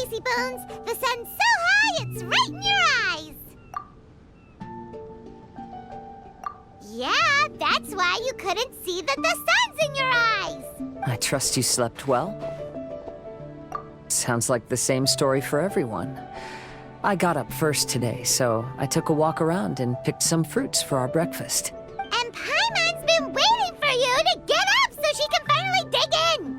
Lazy Bones! The sun's so high, it's right in your eyes! Yeah, that's why you couldn't see that the sun's in your eyes! I trust you slept well. Sounds like the same story for everyone. I got up first today, so I took a walk around and picked some fruits for our breakfast. And Paimon's been waiting for you to get up so she can finally dig in!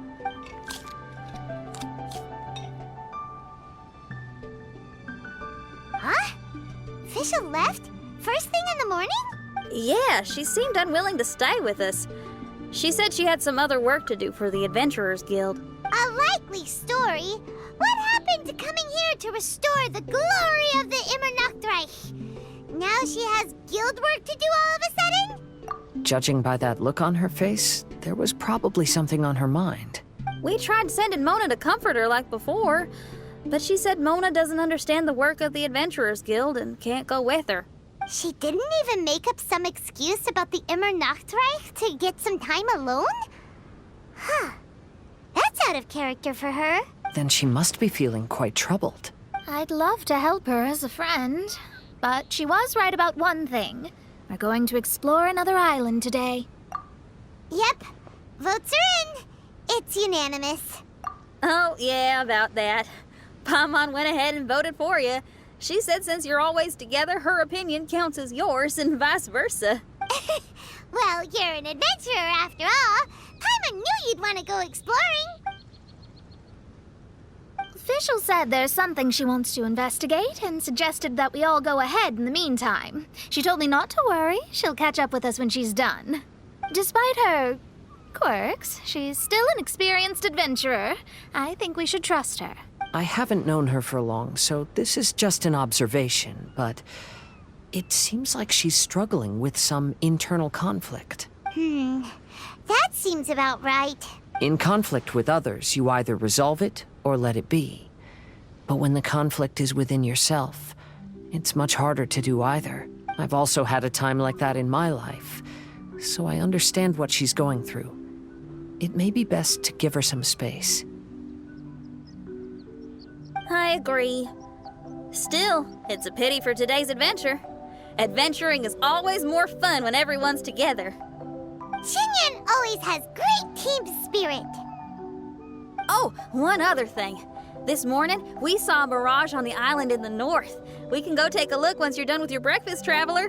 Huh? Fisher left? First thing in the morning? Yeah, she seemed unwilling to stay with us. She said she had some other work to do for the Adventurers Guild. A likely story. What happened to coming here to restore the glory of the Immernachtreich? Now she has guild work to do all of a sudden? Judging by that look on her face, there was probably something on her mind. We tried sending Mona to comfort her like before, but she said Mona doesn't understand the work of the Adventurers Guild and can't go with her. She didn't even make up some excuse about the Immernachtreich to get some time alone? Huh. That's out of character for her. Then she must be feeling quite troubled. I'd love to help her as a friend, but she was right about one thing. We're going to explore another island today. Yep. Votes are in. It's unanimous. Oh, yeah, about that. Paimon went ahead and voted for you. She said since you're always together, her opinion counts as yours and vice versa. Well, you're an adventurer after all. Paimon knew you'd want to go exploring. Fischl said there's something she wants to investigate and suggested that we all go ahead in the meantime. She told me not to worry. She'll catch up with us when she's done. Despite her quirks, she's still an experienced adventurer. I think we should trust her. I haven't known her for long, so this is just an observation, but it seems like she's struggling with some internal conflict. That seems about right. In conflict with others, you either resolve it or let it be. But when the conflict is within yourself, it's much harder to do either. I've also had a time like that in my life, so I understand what she's going through. It may be best to give her some space. I agree. Still, it's a pity for today's adventure. Adventuring is always more fun when everyone's together. Xinyan always has great team spirit. Oh, one other thing. This morning, we saw a mirage on the island in the north. We can go take a look once you're done with your breakfast, traveler.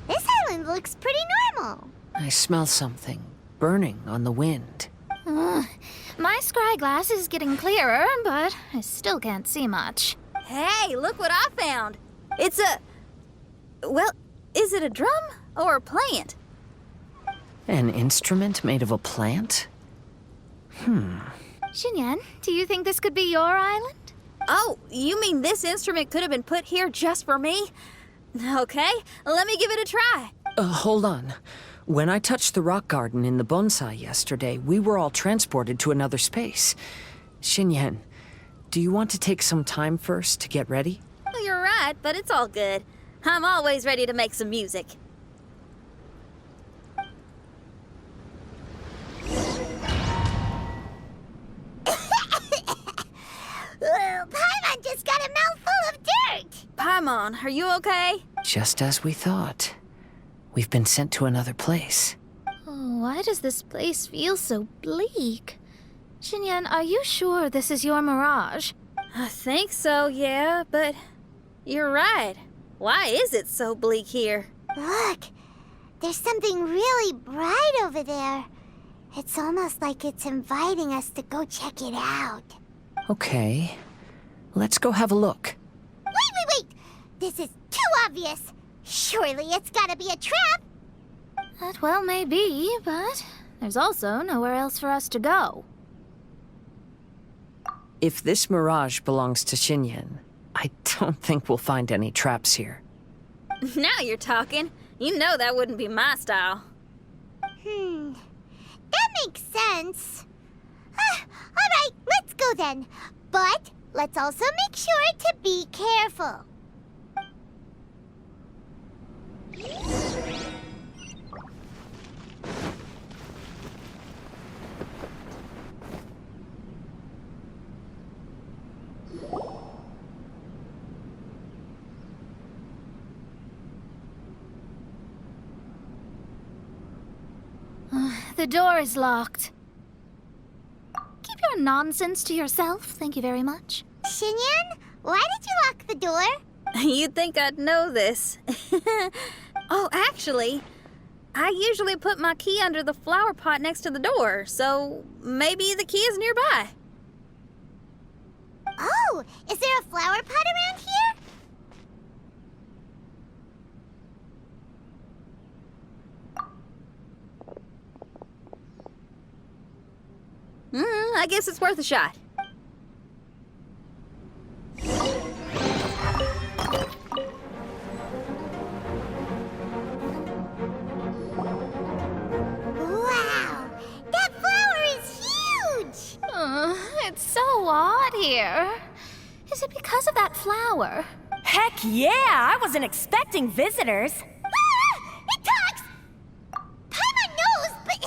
This island looks pretty normal. I smell something burning on the wind. My scry glass is getting clearer, but I still can't see much. Hey, look what I found. It's a... Well, is it a drum or a plant? An instrument made of a plant? Xinyan, do you think this could be your island? Oh, you mean this instrument could have been put here just for me? Okay, let me give it a try. Hold on. When I touched the rock garden in the bonsai yesterday, we were all transported to another space. Xinyan, do you want to take some time first to get ready? Well, you're right, but it's all good. I'm always ready to make some music. Paimon just got a mouthful of dirt. Paimon, are you okay? Just as we thought. We've been sent to another place. Oh, why does this place feel so bleak? Xinyan, are you sure this is your mirage? I think so, yeah, but you're right. Why is it so bleak here? Look, there's something really bright over there. It's almost like it's inviting us to go check it out. Okay, let's go have a look. Wait! This is too obvious. Surely it's gotta be a trap. That well may be, but there's also nowhere else for us to go. If this mirage belongs to Xinyan, I don't think we'll find any traps here. Now you're talking. You know that wouldn't be my style. That makes sense. All right, let's go then. But Let's also make sure to be careful. The door is locked. Keep your nonsense to yourself, thank you very much. Xinyan, why did you lock the door? You'd think I'd know this. Oh, actually, I usually put my key under the flower pot next to the door, so maybe the key is nearby. Oh, is there a flower pot around here? I guess it's worth a shot. Wow, that flower is huge! It's so odd here. Is it because of that flower? Heck yeah! I wasn't expecting visitors. Ah, it talks! Paimon knows, but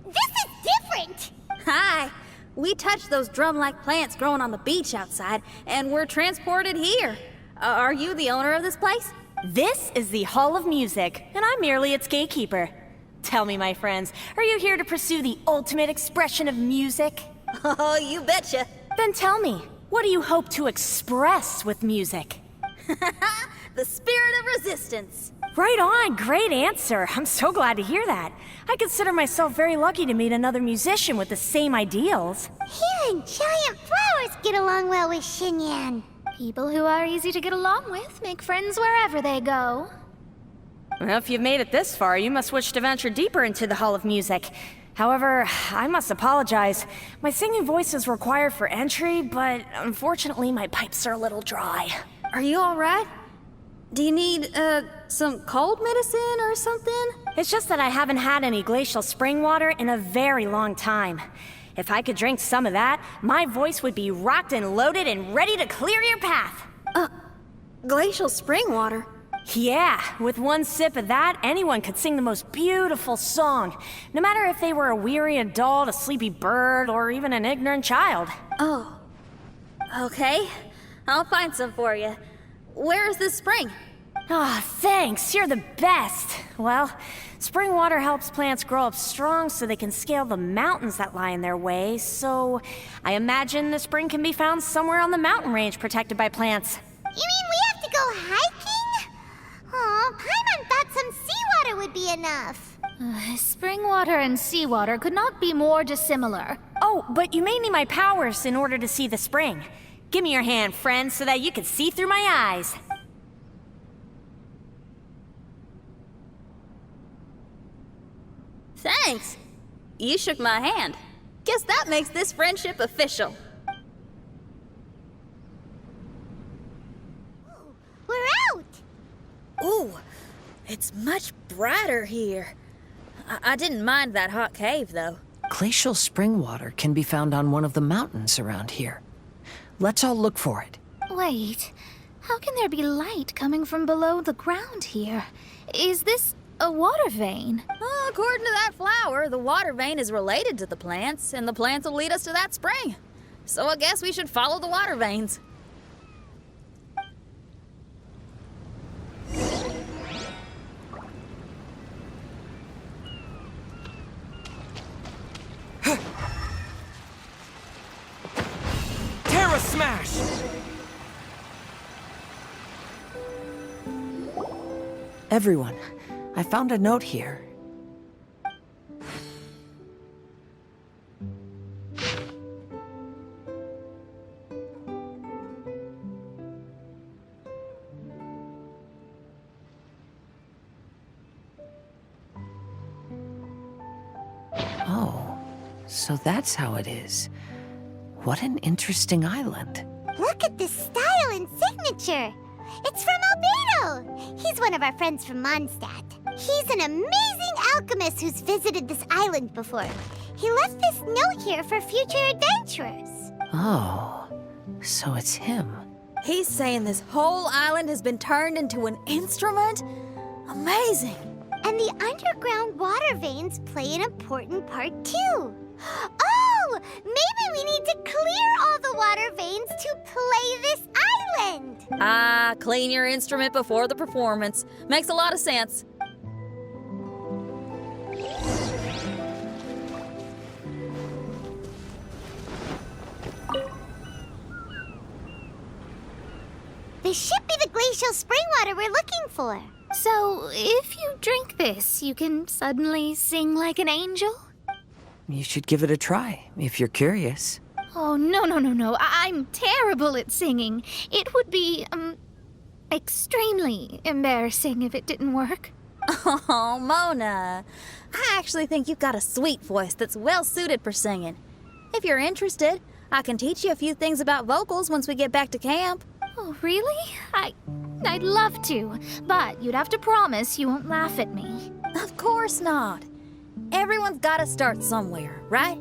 this is different! Hi! We touched those drum-like plants growing on the beach outside, and we're transported here. Are you the owner of this place? This is the Hall of Music, and I'm merely its gatekeeper. Tell me, my friends, are you here to pursue the ultimate expression of music? Oh, you betcha. Then tell me, what do you hope to express with music? The spirit of resistance. Right on, great answer. I'm so glad to hear that. I consider myself very lucky to meet another musician with the same ideals. Even giant flowers get along well with Xinyan. People who are easy to get along with make friends wherever they go. Well, if you've made it this far, you must wish to venture deeper into the Hall of Music. However, I must apologize. My singing voice is required for entry, but unfortunately my pipes are a little dry. Are you all right? Do you need, some cold medicine or something? It's just that I haven't had any glacial spring water in a very long time. If I could drink some of that, my voice would be rocked and loaded and ready to clear your path. Glacial spring water? Yeah, with one sip of that, anyone could sing the most beautiful song. No matter if they were a weary adult, a sleepy bird, or even an ignorant child. Oh. Okay. I'll find some for you. Where is this spring? Ah, thanks, you're the best. Well, spring water helps plants grow up strong so they can scale the mountains that lie in their way, so I imagine the spring can be found somewhere on the mountain range protected by plants. You mean we have to go hiking? Aw, Paimon thought some seawater would be enough. Spring water and seawater could not be more dissimilar. Oh, but you may need my powers in order to see the spring. Give me your hand, friend, so that you can see through my eyes. Thanks. You shook my hand. Guess that makes this friendship official. We're out! Ooh, it's much brighter here. I didn't mind that hot cave, though. Glacial spring water can be found on one of the mountains around here. Let's all look for it. Wait, how can there be light coming from below the ground here? Is this a water vein? According to that flower, the water vein is related to the plants, and the plants will lead us to that spring. So I guess we should follow the water veins. Terra Smash! Everyone, I found a note here. Oh, so that's how it is. What an interesting island. Look at the style and signature. It's from Albedo. He's one of our friends from Mondstadt. He's an amazing alchemist who's visited this island before. He left this note here for future adventurers. Oh, So it's him. He's saying this whole island has been turned into an instrument? Amazing. And the underground water veins play an important part too. Oh, maybe we need to clear all the water veins to play this island. Ah, clean your instrument before the performance. Makes a lot of sense. This should be the glacial spring water we're looking for. So, if you drink this, you can suddenly sing like an angel? You should give it a try, if you're curious. Oh, no. I'm terrible at singing. It would be, extremely embarrassing if it didn't work. Oh, Mona. I actually think you've got a sweet voice that's well suited for singing. If you're interested, I can teach you a few things about vocals once we get back to camp. Oh, really? I'd love to, but you'd have to promise you won't laugh at me. Of course not. Everyone's got to start somewhere, right?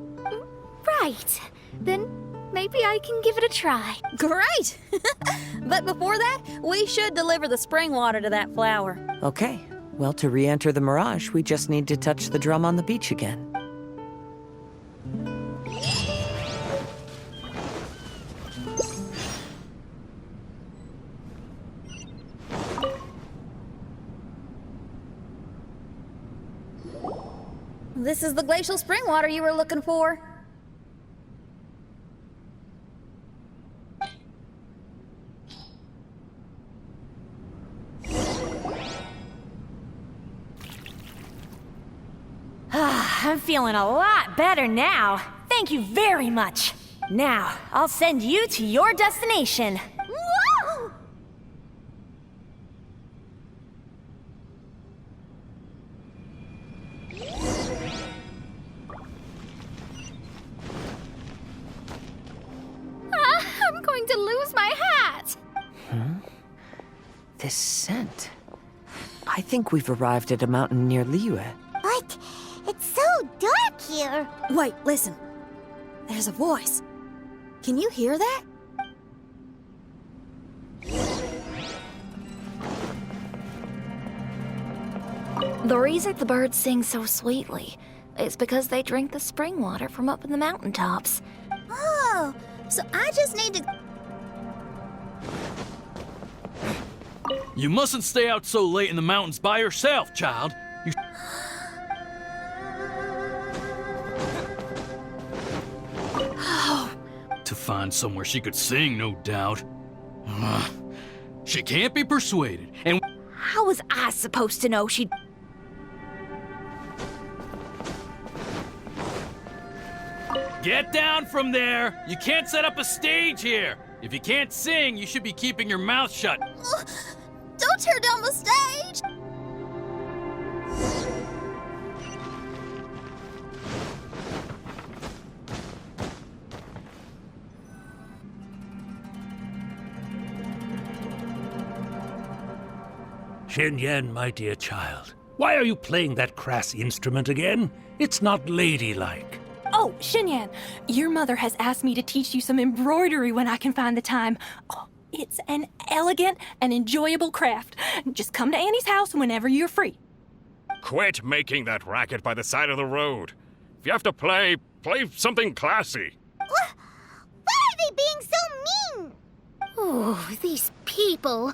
Right. Then maybe I can give it a try. Great! But before that, we should deliver the spring water to that flower. Okay. Well, to re-enter the mirage, we just need to touch the drum on the beach again. This is the glacial spring water you were looking for. I'm feeling a lot better now. Thank you very much. Now, I'll send you to your destination. Whoa! I'm going to lose my hat. This scent. I think we've arrived at a mountain near Liyue. But it's so dark here. Wait, listen. There's a voice. Can you hear that? The reason the birds sing so sweetly is because they drink the spring water from up in the mountaintops. Oh, so I just need to... You mustn't stay out so late in the mountains by yourself, child. You... To find somewhere she could sing, no doubt. She can't be persuaded, and... How was I supposed to know she'd... Get down from there! You can't set up a stage here! If you can't sing, you should be keeping your mouth shut. Don't tear down the stage! Shen-Yan, my dear child, why are you playing that crass instrument again? It's not ladylike. Oh, Shen-Yan, your mother has asked me to teach you some embroidery when I can find the time. Oh, it's an elegant and enjoyable craft. Just come to Annie's house whenever you're free. Quit making that racket by the side of the road. If you have to play something classy. Why are they being so mean? Oh, these people.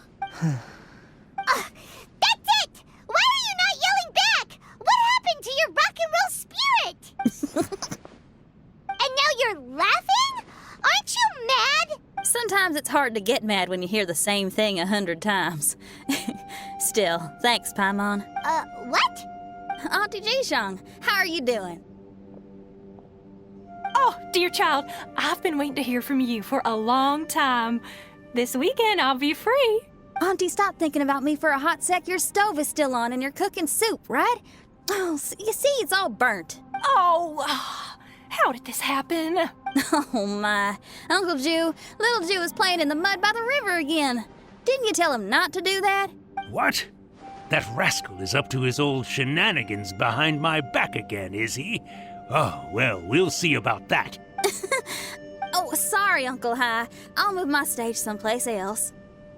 That's it! Why are you not yelling back? What happened to your rock and roll spirit? And now you're laughing? Aren't you mad? Sometimes it's hard to get mad when you hear the same thing 100 times. Still, thanks, Paimon. What? Auntie Jishang, how are you doing? Oh, dear child, I've been waiting to hear from you for a long time. This weekend, I'll be free. Auntie, stop thinking about me for a hot sec. Your stove is still on and you're cooking soup, right? Oh, you see, it's all burnt. Oh, how did this happen? Oh, my. Uncle Jew, little Jew is playing in the mud by the river again. Didn't you tell him not to do that? What? That rascal is up to his old shenanigans behind my back again, is he? Oh, well, we'll see about that. Oh, sorry, Uncle High. I'll move my stage someplace else.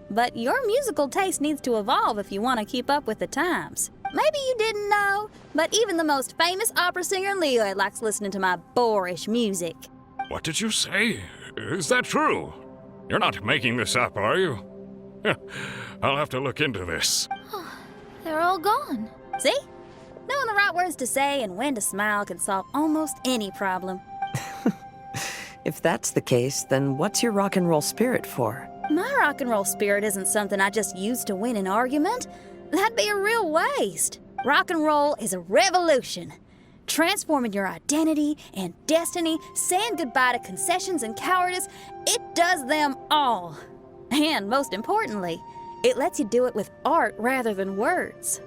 But your musical taste needs to evolve if you want to keep up with the times. Maybe you didn't know, but even the most famous opera singer Leo likes listening to my boorish music. What did you say? Is that true? You're not making this up, are you? I'll have to look into this. They're all gone. See? Knowing the right words to say and when to smile can solve almost any problem. If that's the case, then what's your rock and roll spirit for? My rock and roll spirit isn't something I just use to win an argument. That'd be a real waste. Rock and roll is a revolution. Transforming your identity and destiny, saying goodbye to concessions and cowardice, it does them all. And most importantly, it lets you do it with art rather than words.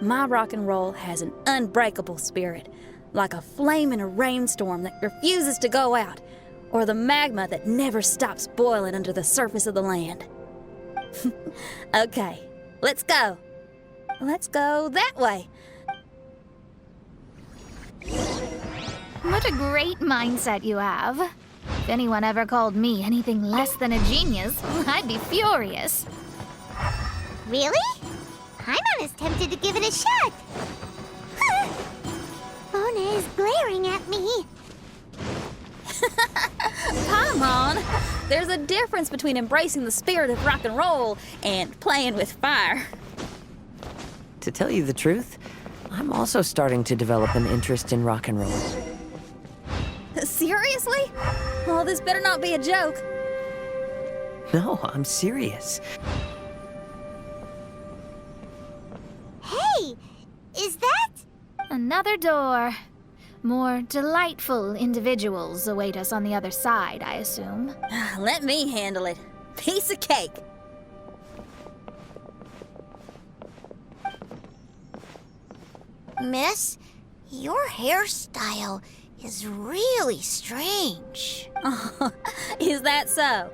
My rock and roll has an unbreakable spirit, like a flame in a rainstorm that refuses to go out, or the magma that never stops boiling under the surface of the land. Okay, let's go. Let's go that way. What a great mindset you have. If anyone ever called me anything less than a genius, I'd be furious. Really? I'm almost tempted to give it a shot. Mona is glaring at me. Come on. There's a difference between embracing the spirit of rock and roll and playing with fire. To tell you the truth, I'm also starting to develop an interest in rock and roll. Seriously? Oh, this better not be a joke. No, I'm serious. Hey, is that? Another door. More delightful individuals await us on the other side, I assume. Let me handle it. Piece of cake. Miss, your hairstyle is really strange. Is that so?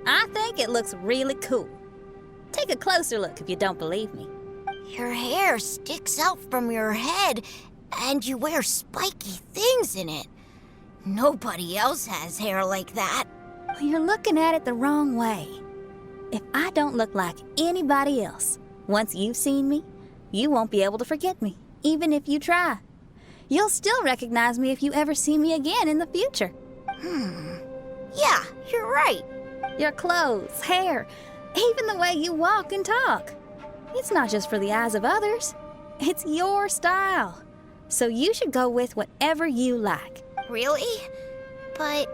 I think it looks really cool. Take a closer look if you don't believe me. Your hair sticks out from your head, and you wear spiky things in it. Nobody else has hair like that. You're looking at it the wrong way. If I don't look like anybody else, once you've seen me, you won't be able to forget me, even if you try. You'll still recognize me if you ever see me again in the future. Yeah, you're right. Your clothes, hair, even the way you walk and talk. It's not just for the eyes of others. It's your style. So you should go with whatever you like. Really? But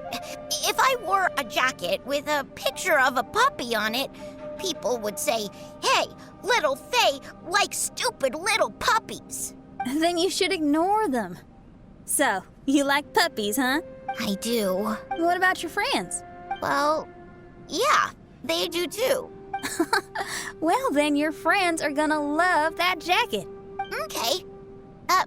if I wore a jacket with a picture of a puppy on it, people would say, "Hey, little Faye likes stupid little puppies." Then you should ignore them. So, you like puppies, huh? I do. What about your friends? Well, yeah, they do too. Well, then your friends are gonna love that jacket. Okay.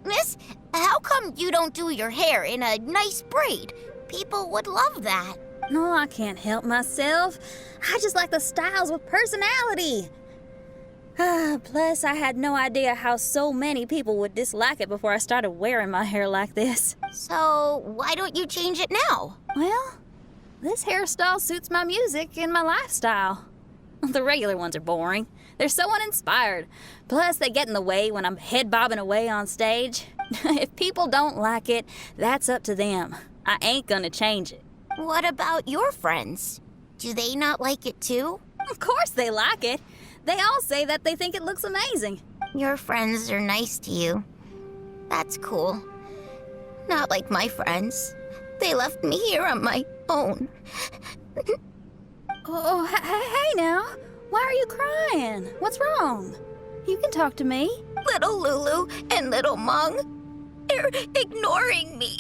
Miss, how come you don't do your hair in a nice braid? People would love that. No, I can't help myself. I just like the styles with personality. Plus, I had no idea how so many people would dislike it before I started wearing my hair like this. So, why don't you change it now? Well, this hairstyle suits my music and my lifestyle. The regular ones are boring. They're so uninspired. Plus, they get in the way when I'm head bobbing away on stage. If people don't like it, that's up to them. I ain't gonna change it. What about your friends? Do they not like it too? Of course they like it. They all say that they think it looks amazing. Your friends are nice to you. That's cool. Not like my friends. They left me here on my own. Hey now. Why are you crying? What's wrong? You can talk to me. Little Lulu and little Mung, they're ignoring me.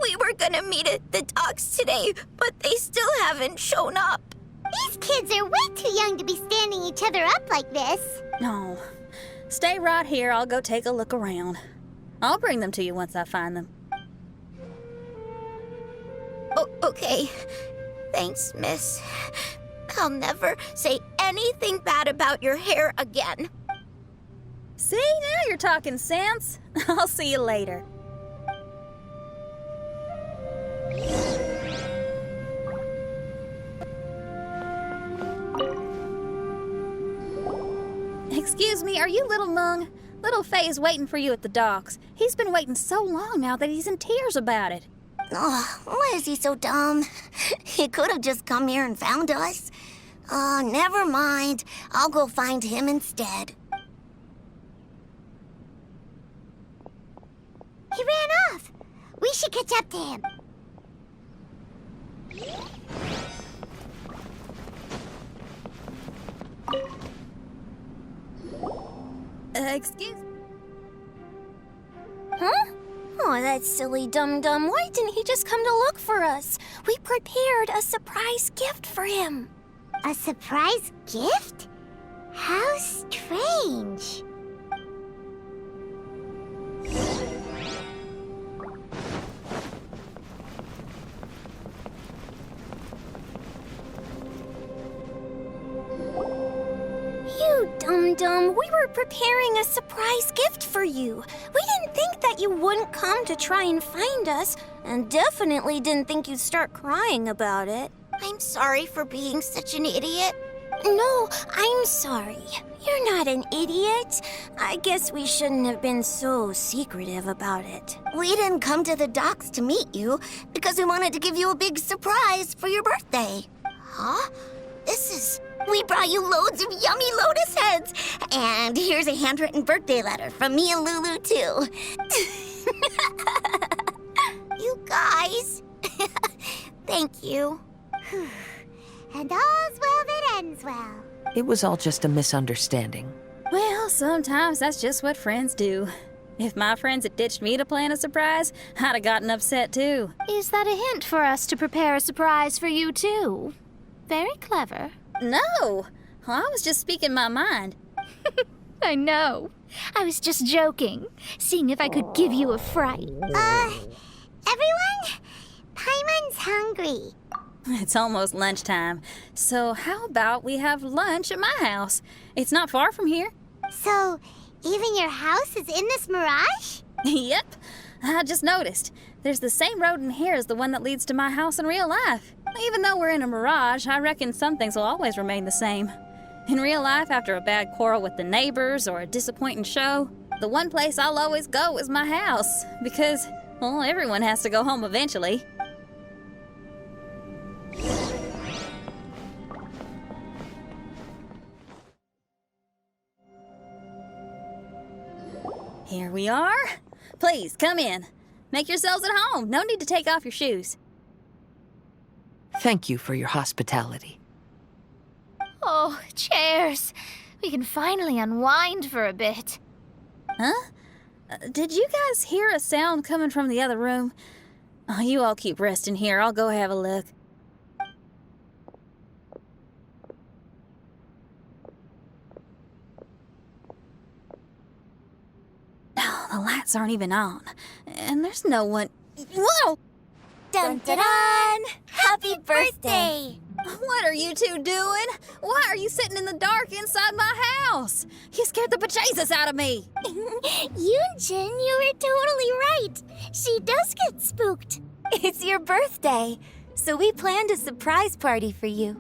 We were gonna meet at the docks today, but they still haven't shown up. These kids are way too young to be standing each other up like this. No. Stay right here. I'll go take a look around. I'll bring them to you once I find them. Oh, okay. Thanks, miss. I'll never say anything bad about your hair again. See, now you're talking sense. I'll see you later. Excuse me, are you Little Mung? Little Faye is waiting for you at the docks. He's been waiting so long now that he's in tears about it. Oh, why is he so dumb? He could have just come here and found us. Oh, never mind. I'll go find him instead. He ran off. We should catch up to him. Excuse me? Huh? Oh, that silly dum-dum. Why didn't he just come to look for us? We prepared a surprise gift for him. A surprise gift? How strange. You dum-dum, we were preparing a surprise gift for you. We didn't think that you wouldn't come to try and find us, and definitely didn't think you'd start crying about it. I'm sorry for being such an idiot. No, I'm sorry. You're not an idiot. I guess we shouldn't have been so secretive about it. We didn't come to the docks to meet you because we wanted to give you a big surprise for your birthday. Huh? We brought you loads of yummy lotus heads. And here's a handwritten birthday letter from me and Lulu, too. You guys. Thank you. And all's well that ends well. It was all just a misunderstanding. Well, sometimes that's just what friends do. If my friends had ditched me to plan a surprise, I'd have gotten upset too. Is that a hint for us to prepare a surprise for you, too? Very clever. No! I was just speaking my mind. I know. I was just joking, seeing if I could give you a fright. Everyone? Paimon's hungry. It's almost lunchtime, so how about we have lunch at my house? It's not far from here. So, even your house is in this mirage? Yep. I just noticed. There's the same road in here as the one that leads to my house in real life. Even though we're in a mirage, I reckon some things will always remain the same. In real life, after a bad quarrel with the neighbors or a disappointing show, the one place I'll always go is my house. Because, well, everyone has to go home eventually. Here we are. Please, come in. Make yourselves at home. No need to take off your shoes. Thank you for your hospitality. Oh, chairs. We can finally unwind for a bit. Huh? Did you guys hear a sound coming from the other room? Oh, you all keep resting here. I'll go have a look. Oh, the lights aren't even on. And there's no one... Whoa! Dun-dun-dun! Happy birthday! What are you two doing? Why are you sitting in the dark inside my house? You scared the bejesus out of me. Yunjin, you were totally right. She does get spooked. It's your birthday, so we planned a surprise party for you.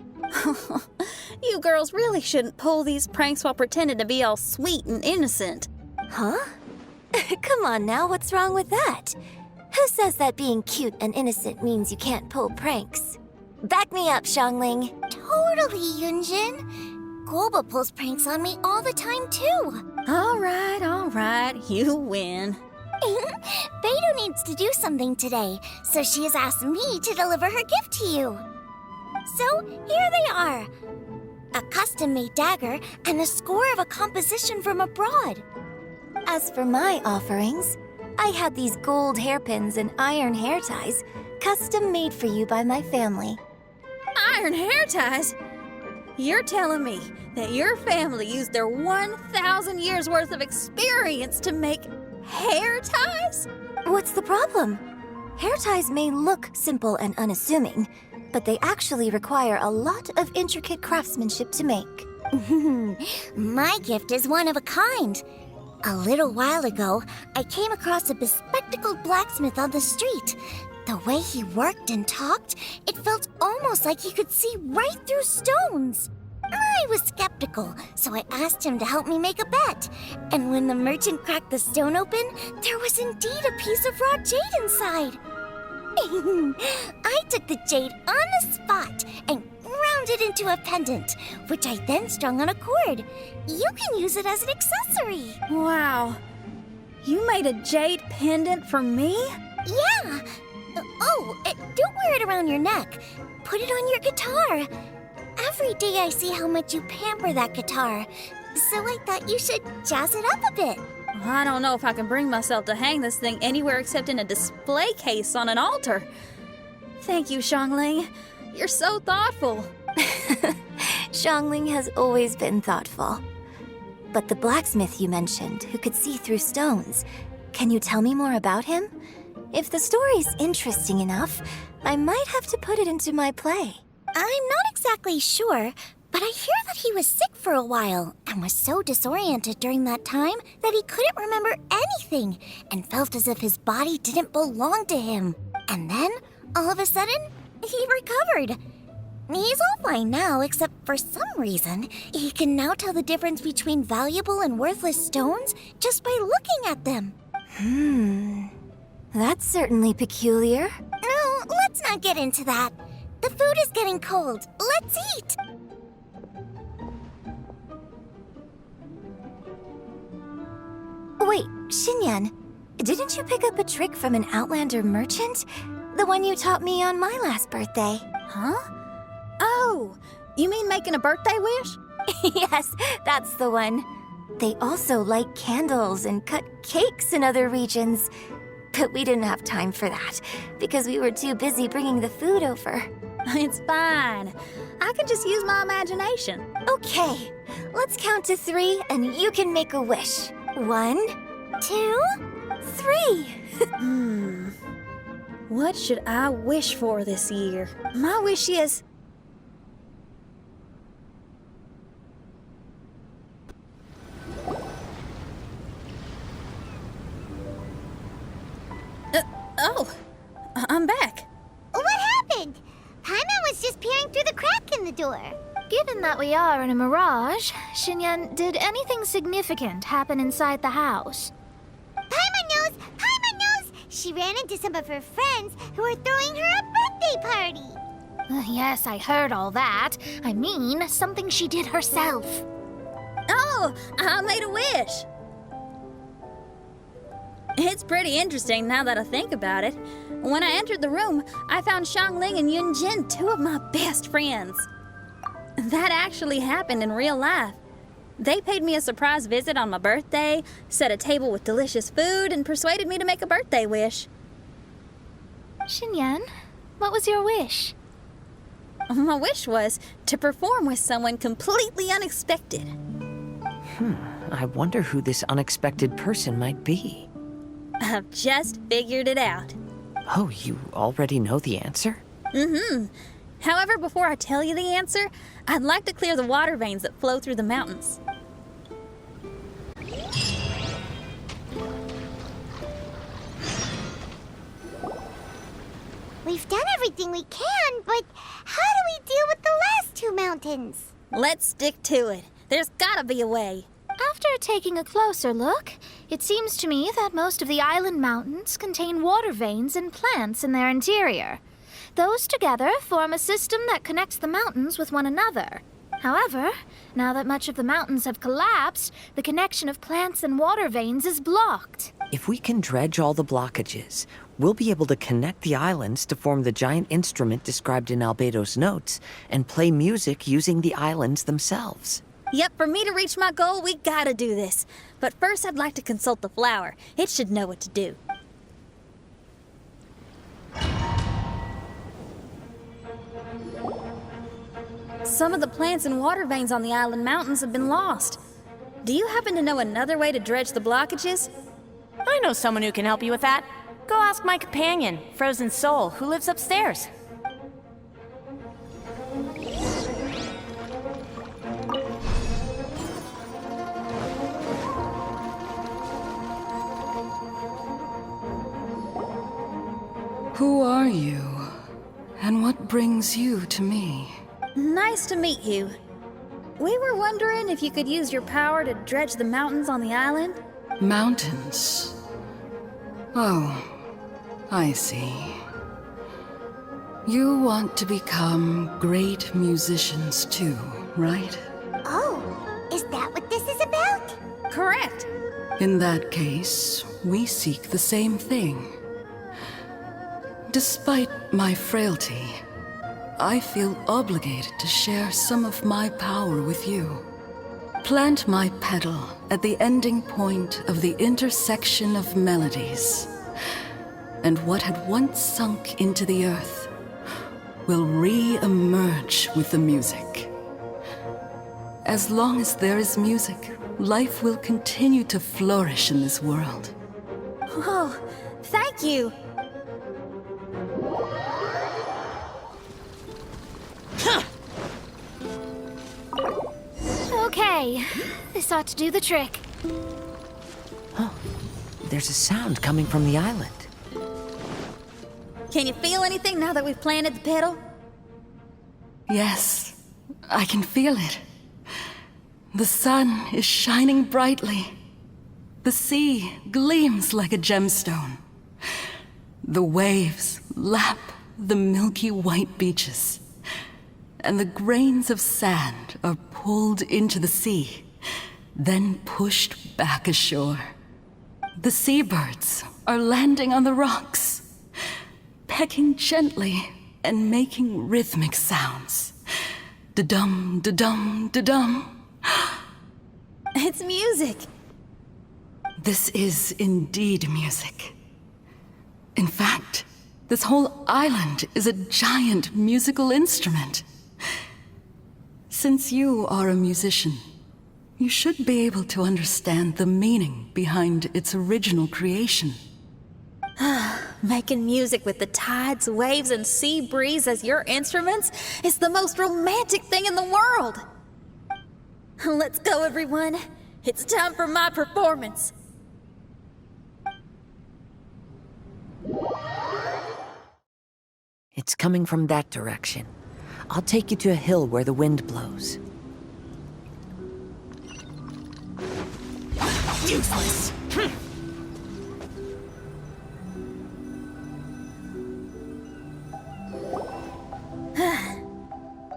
You girls really shouldn't pull these pranks while pretending to be all sweet and innocent. Huh? Come on now, what's wrong with that? Who says that being cute and innocent means you can't pull pranks? Back me up, Xiangling. Totally, Yunjin. Guoba pulls pranks on me all the time, too. All right, you win. Beidou needs to do something today, so she has asked me to deliver her gift to you. So, here they are. A custom-made dagger and a score of a composition from abroad. As for my offerings, I had these gold hairpins and iron hair ties, custom made for you by my family. Iron hair ties? You're telling me that your family used their 1,000 years worth of experience to make hair ties? What's the problem? Hair ties may look simple and unassuming, but they actually require a lot of intricate craftsmanship to make. My gift is one of a kind. A little while ago, I came across a bespectacled blacksmith on the street. The way he worked and talked, it felt almost like he could see right through stones. I was skeptical, so I asked him to help me make a bet. And when the merchant cracked the stone open, there was indeed a piece of raw jade inside. I took the jade on the spot and ground it into a pendant, which I then strung on a cord. You can use it as an accessory. Wow. You made a jade pendant for me? Yeah. Don't wear it around your neck. Put it on your guitar. Every day I see how much you pamper that guitar, so I thought you should jazz it up a bit. I don't know if I can bring myself to hang this thing anywhere except in a display case on an altar. Thank you, Xiangling. You're so thoughtful. Xiangling has always been thoughtful. But the blacksmith you mentioned, who could see through stones, can you tell me more about him? If the story's interesting enough, I might have to put it into my play. I'm not exactly sure, but I hear that he was sick for a while and was so disoriented during that time that he couldn't remember anything and felt as if his body didn't belong to him. And then, all of a sudden, he recovered. He's all fine now, except for some reason, he can now tell the difference between valuable and worthless stones just by looking at them. That's certainly peculiar. No, let's not get into that. The food is getting cold. Let's eat! Wait, Xinyan, didn't you pick up a trick from an Outlander merchant? The one you taught me on my last birthday. Huh? Oh, you mean making a birthday wish? Yes, that's the one. They also light candles and cut cakes in other regions. But we didn't have time for that, because we were too busy bringing the food over. It's fine. I can just use my imagination. Okay, let's count to 3 and you can make a wish. 1, 2, 3. What should I wish for this year? My wish is... I'm back. What happened? Paimon was just peering through the crack in the door. Given that we are in a mirage, Xinyan, did anything significant happen inside the house? Paimon knows! Paimon knows! She ran into some of her friends who were throwing her a birthday party. Yes, I heard all that. I mean, something she did herself. Oh, I made a wish. It's pretty interesting now that I think about it. When I entered the room, I found Xiangling and Yunjin, 2 of my best friends. That actually happened in real life. They paid me a surprise visit on my birthday, set a table with delicious food, and persuaded me to make a birthday wish. Xinyan, what was your wish? My wish was to perform with someone completely unexpected. I wonder who this unexpected person might be. I've just figured it out. Oh, you already know the answer? However, before I tell you the answer, I'd like to clear the water veins that flow through the mountains. We've done everything we can, but how do we deal with the last 2 mountains? Let's stick to it. There's gotta be a way. After taking a closer look, it seems to me that most of the island mountains contain water veins and plants in their interior. Those together form a system that connects the mountains with one another. However, now that much of the mountains have collapsed, the connection of plants and water veins is blocked. If we can dredge all the blockages, we'll be able to connect the islands to form the giant instrument described in Albedo's notes and play music using the islands themselves. Yep, for me to reach my goal, we gotta do this. But first, I'd like to consult the flower. It should know what to do. Some of the plants and water veins on the island mountains have been lost. Do you happen to know another way to dredge the blockages? I know someone who can help you with that. Go ask my companion, Frozen Soul, who lives upstairs. Who are you? And what brings you to me? Nice to meet you. We were wondering if you could use your power to dredge the mountains on the island. Mountains. Oh, I see. You want to become great musicians too, right? Oh, is that what this is about? Correct. In that case, we seek the same thing. Despite my frailty, I feel obligated to share some of my power with you. Plant my petal at the ending point of the intersection of melodies, and what had once sunk into the earth will re-emerge with the music. As long as there is music, life will continue to flourish in this world. Oh, thank you. Okay, this ought to do the trick. Oh, there's a sound coming from the island. Can you feel anything now that we've planted the petal? Yes, I can feel it. The sun is shining brightly. The sea gleams like a gemstone. The waves lap the milky white beaches, and the grains of sand are pulled into the sea, then pushed back ashore. The seabirds are landing on the rocks, pecking gently and making rhythmic sounds. Da-dum, da-dum, da-dum. It's music. This is indeed music. In fact, this whole island is a giant musical instrument. Since you are a musician, you should be able to understand the meaning behind its original creation. Making music with the tides, waves, and sea breeze as your instruments is the most romantic thing in the world. Let's go, everyone. It's time for my performance. It's coming from that direction. I'll take you to a hill where the wind blows. Useless!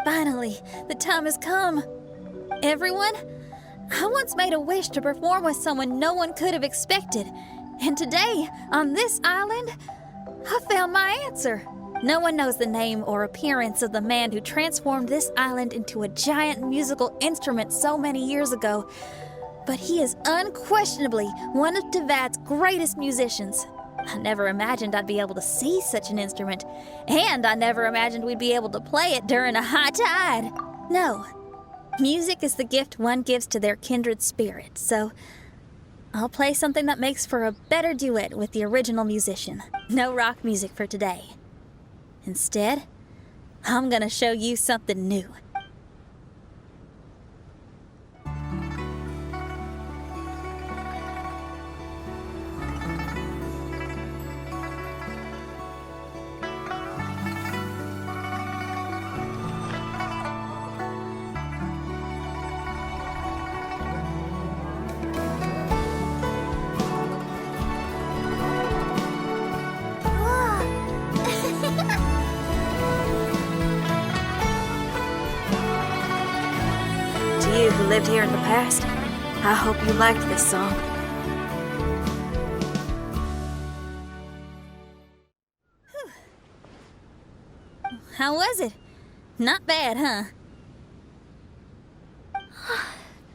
Finally, the time has come. Everyone, I once made a wish to perform with someone no one could have expected. And today, on this island, I found my answer. No one knows the name or appearance of the man who transformed this island into a giant musical instrument so many years ago. But he is unquestionably one of Teyvat's greatest musicians. I never imagined I'd be able to see such an instrument, and I never imagined we'd be able to play it during a high tide. No, music is the gift one gives to their kindred spirit, so I'll play something that makes for a better duet with the original musician. No rock music for today. Instead, I'm gonna show you something new. To you who lived here in the past, I hope you liked this song. How was it? Not bad, huh?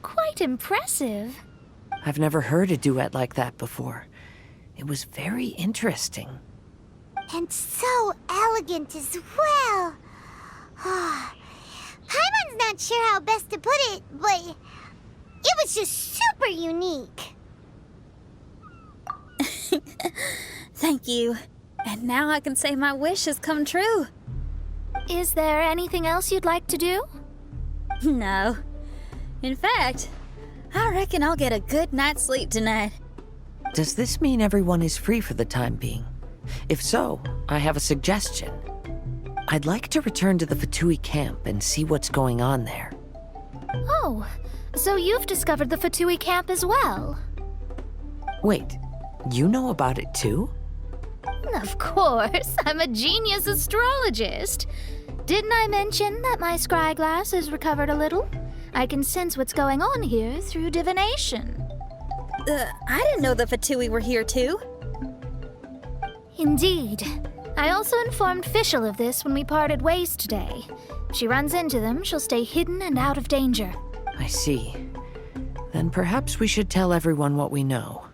Quite impressive. I've never heard a duet like that before. It was very interesting. And so elegant as well. Paimon's not sure how best to put it, but it was just super unique. Thank you. And now I can say my wish has come true. Is there anything else you'd like to do? No. In fact, I reckon I'll get a good night's sleep tonight. Does this mean everyone is free for the time being? If so, I have a suggestion. I'd like to return to the Fatui camp and see what's going on there. Oh, so you've discovered the Fatui camp as well? Wait, you know about it too? Of course, I'm a genius astrologist. Didn't I mention that my scryglass has recovered a little? I can sense what's going on here through divination. I didn't know the Fatui were here too. Indeed. I also informed Fischl of this when we parted ways today. If she runs into them, she'll stay hidden and out of danger. I see. Then perhaps we should tell everyone what we know.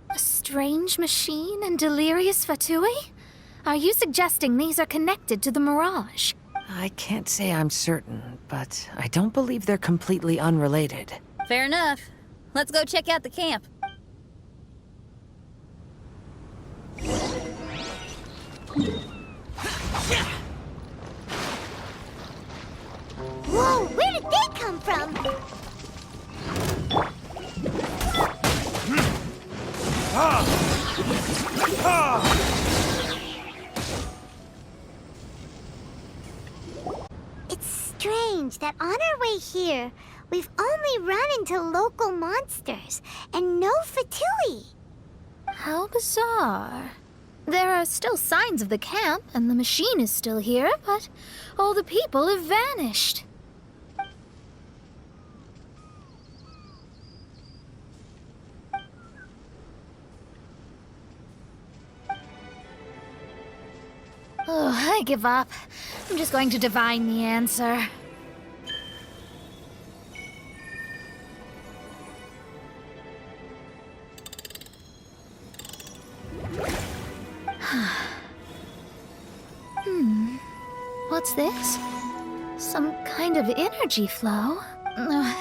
A strange machine and delirious Fatui? Are you suggesting these are connected to the Mirage? I can't say I'm certain, but I don't believe they're completely unrelated. Fair enough. Let's go check out the camp. Whoa, where did they come from? It's strange that on our way here, we've only run into local monsters and no Fatui. How bizarre. There are still signs of the camp, and the machine is still here, but all the people have vanished. Oh, I give up. I'm just going to divine the answer. What's this? Some kind of energy flow?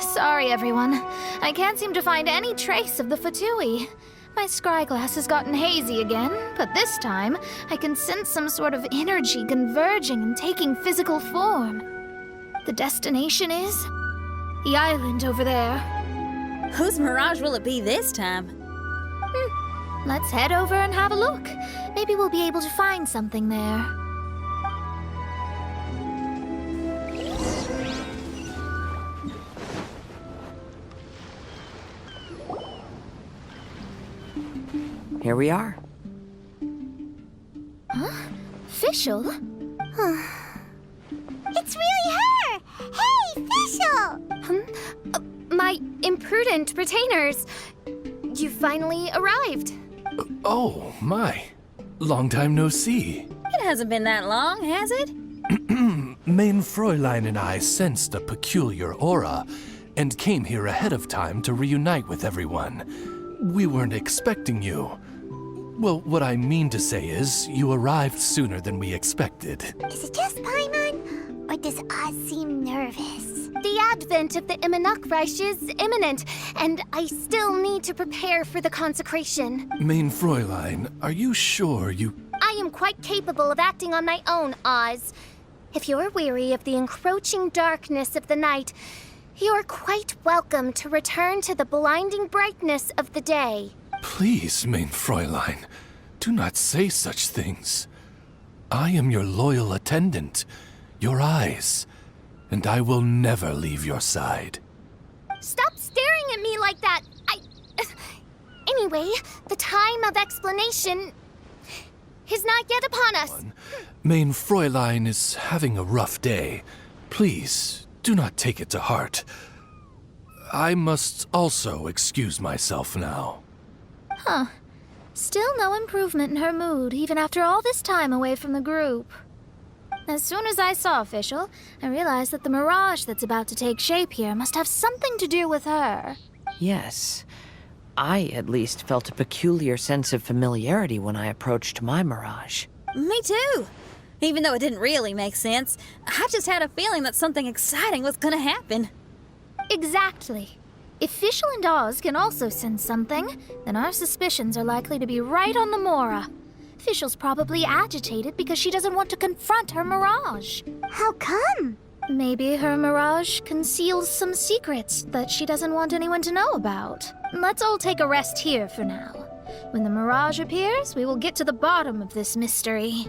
Sorry, everyone. I can't seem to find any trace of the Fatui. My scryglass has gotten hazy again, but this time I can sense some sort of energy converging and taking physical form. The destination is the island over there. Whose mirage will it be this time? Let's head over and have a look. Maybe we'll be able to find something there. Here we are. Huh? Fischl? It's really her! Hey, Fischl! My imprudent retainers. You finally arrived. Oh, my. Long time no see. It hasn't been that long, has it? Main Fräulein and I sensed a peculiar aura and came here ahead of time to reunite with everyone. We weren't expecting you. Well, what I mean to say is, you arrived sooner than we expected. Is it just Paimon? Or does Oz seem nervous? The advent of the Immunukreich is imminent, and I still need to prepare for the consecration. Main Fräulein, are you sure you... I am quite capable of acting on my own, Oz. If you're weary of the encroaching darkness of the night, you're quite welcome to return to the blinding brightness of the day. Please, Main Fräulein, do not say such things. I am your loyal attendant, your eyes, and I will never leave your side. Stop staring at me like that! Anyway, the time of explanation is not yet upon us. Main Fräulein is having a rough day. Please, do not take it to heart. I must also excuse myself now. Huh. Still no improvement in her mood, even after all this time away from the group. As soon as I saw Fischl, I realized that the mirage that's about to take shape here must have something to do with her. Yes. I, at least, felt a peculiar sense of familiarity when I approached my mirage. Me too. Even though it didn't really make sense, I just had a feeling that something exciting was gonna happen. Exactly. If Fischl and Oz can also sense something, then our suspicions are likely to be right on the Mora. Fischl's probably agitated because she doesn't want to confront her mirage. How come? Maybe her mirage conceals some secrets that she doesn't want anyone to know about. Let's all take a rest here for now. When the mirage appears, we will get to the bottom of this mystery.